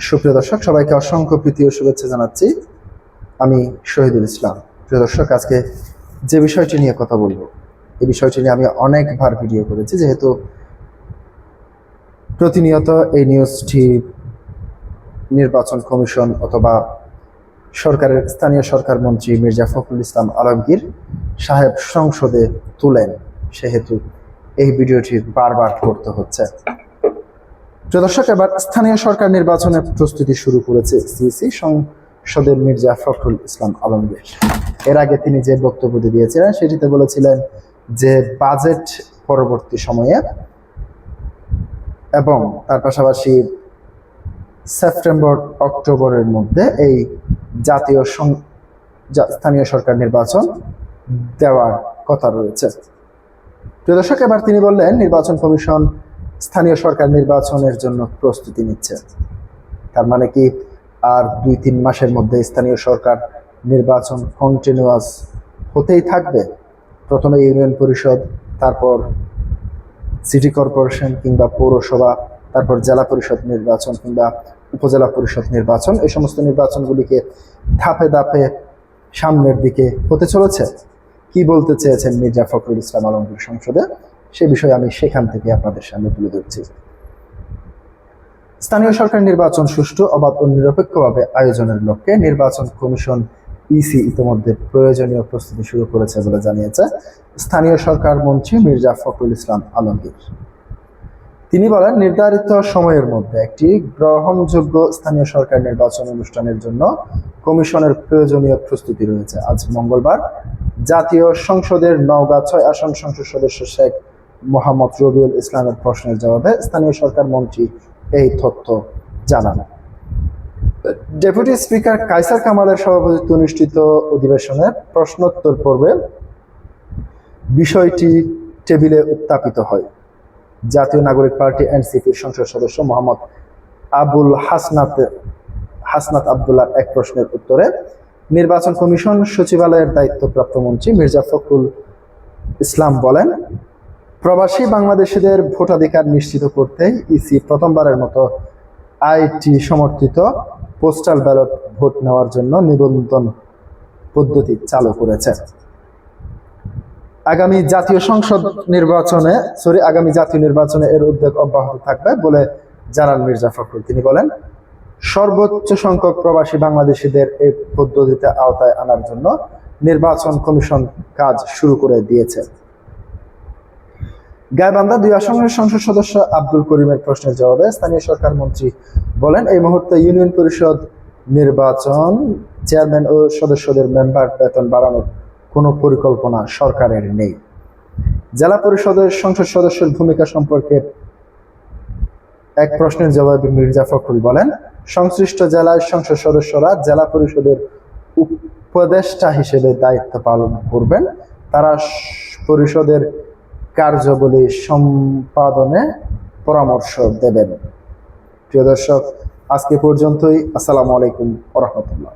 সুপ্রিয় দর্শক, সবাইকে অসংখ্য প্রীতি ও শুভেচ্ছা জানাচ্ছি। আমি শহীদুল ইসলাম। প্রিয় দর্শক, আজকে যে বিষয়টি নিয়ে কথা বলবো, এই বিষয়টি নিয়ে আমি অনেকবার ভিডিও করেছি, যেহেতু প্রতিনিয়ত এই নিউজটি নির্বাচন কমিশন অথবা সরকারের স্থানীয় সরকার মন্ত্রী মির্জা ফখরুল ইসলাম আলমগীর সাহেব সংসদে তুলেন, সেহেতু এই ভিডিওটি বারবার করতে হচ্ছে। প্রিয় দর্শক, এবার স্থানীয় সরকার নির্বাচনের প্রস্তুতি শুরু করেছে সিইসি সংসদের মির্জা ফখরুল ইসলাম আলমগীর। এর আগে তিনি যে বক্তব্যটি দিয়েছিলেন সেটিতে বলেছিলেন যে বাজেট পরবর্তী সময়ে এবং তার পাশাপাশি সেপ্টেম্বর অক্টোবরের মধ্যে এই জাতীয় স্থানীয় সরকার নির্বাচন দেওয়ার কথা রয়েছে। প্রিয় দর্শক, এবার তিনি বললেন নির্বাচন কমিশন স্থানীয় সরকার নির্বাচনের জন্য প্রস্তুতি নিচ্ছে। তার মানে কি আর 2-3 মাসের মধ্যে স্থানীয় সরকার নির্বাচন কন্টিনিউয়াস হতেই থাকবে? প্রথমে ইউনিয়ন পরিষদ, তারপর সিটি কর্পোরেশন কিংবা পৌরসভা, তারপর জেলা পরিষদ নির্বাচন কিংবা উপজেলা পরিষদ নির্বাচন, এই সমস্ত নির্বাচনগুলিকে ধাপে ধাপে সামনের দিকে হতে চলেছে। কি বলতে চেয়েছেন মির্জা ফখরুল ইসলাম আলমগীর সংসদে, সে বিষয়ে আমি সেখান থেকে আপনাদের সামনে তুলে ধরছি। স্থানীয় সরকার নির্বাচন সুষ্ঠু, অবাধ ও নিরপেক্ষভাবে আয়োজনের লক্ষ্যে নির্বাচন কমিশন ইসি ইতিমধ্যে প্রয়োজনীয় প্রস্তুতি শুরু করেছে বলে জানিয়েছে স্থানীয় সরকার মন্ত্রী মির্জা ফখরুল ইসলাম আলমগীর। তিনি বলেন, নির্ধারিত সময়ের মধ্যে একটি গ্রহণযোগ্য স্থানীয় সরকার নির্বাচন অনুষ্ঠানের জন্য কমিশনের প্রয়োজনীয় প্রস্তুতি রয়েছে। আজ মঙ্গলবার জাতীয় সংসদের নওগাঁ 6 আসন সংসদ সদস্য শেখ মোহাম্মদ রবিউল ইসলামের প্রশ্নের জবাবে স্থানীয় সরকার মন্ত্রী এই তথ্য জানান। ডেপুটি স্পিকার কায়সার কামালের সভাপতিত্বে অনুষ্ঠিত অধিবেশনে প্রশ্নোত্তর পর্বে বিষয়টি টেবিলে উত্থাপিত হয়। জাতীয় নাগরিক পার্টি এনসিপির সংসদ সদস্য মোহাম্মদ আবুল হাসনাত আবদুল্লাহ এক প্রশ্নের উত্তরে নির্বাচন কমিশন সচিবালয়ের দায়িত্বপ্রাপ্ত মন্ত্রী মির্জা ফখরুল ইসলাম বলেন, প্রবাসী বাংলাদেশিদের ভোটাধিকার নিশ্চিত করতে ইসি প্রথমবারের মতো আইটি সমর্থিত পোস্টাল ব্যালট ভোট নেওয়ার জন্য নিবন্ধন পদ্ধতি চালু করেছে। আগামী জাতীয় নির্বাচনে এর উদ্যোগ অব্যাহত থাকবে বলে জানান মির্জা ফখরুল। তিনি বলেন, সর্বোচ্চ সংখ্যক প্রবাসী বাংলাদেশিদের এই পদ্ধতিতে আওতায় আনার জন্য নির্বাচন কমিশন কাজ শুরু করে দিয়েছে। গাইবান্ধা 2 আসনের সংসদ সদস্য আব্দুল করিমের প্রশ্নের জবাবে স্থানীয় সরকার মন্ত্রী বলেন, এই মুহূর্তে ইউনিয়ন পরিষদ নির্বাচন, চেয়ারম্যান ও সদস্যদের মেম্বার বেতন বাড়ানোর কোনো পরিকল্পনা সরকারের নেই। জেলা পরিষদের সংসদ সদস্যের ভূমিকা সম্পর্কে এক প্রশ্নের জবাবে মির্জা ফখরুল বলেন, সংশ্লিষ্ট জেলার সংসদ সদস্যরা জেলা পরিষদের উপদেষ্টা হিসেবে দায়িত্ব পালন করবেন। তারা পরিষদের কার্যাবলী সম্পাদনে পরামর্শ দেবেন। প্রিয় দর্শক, আজকে পর্যন্তই। আসসালামু আলাইকুম ওয়া রাহমাতুল্লাহ।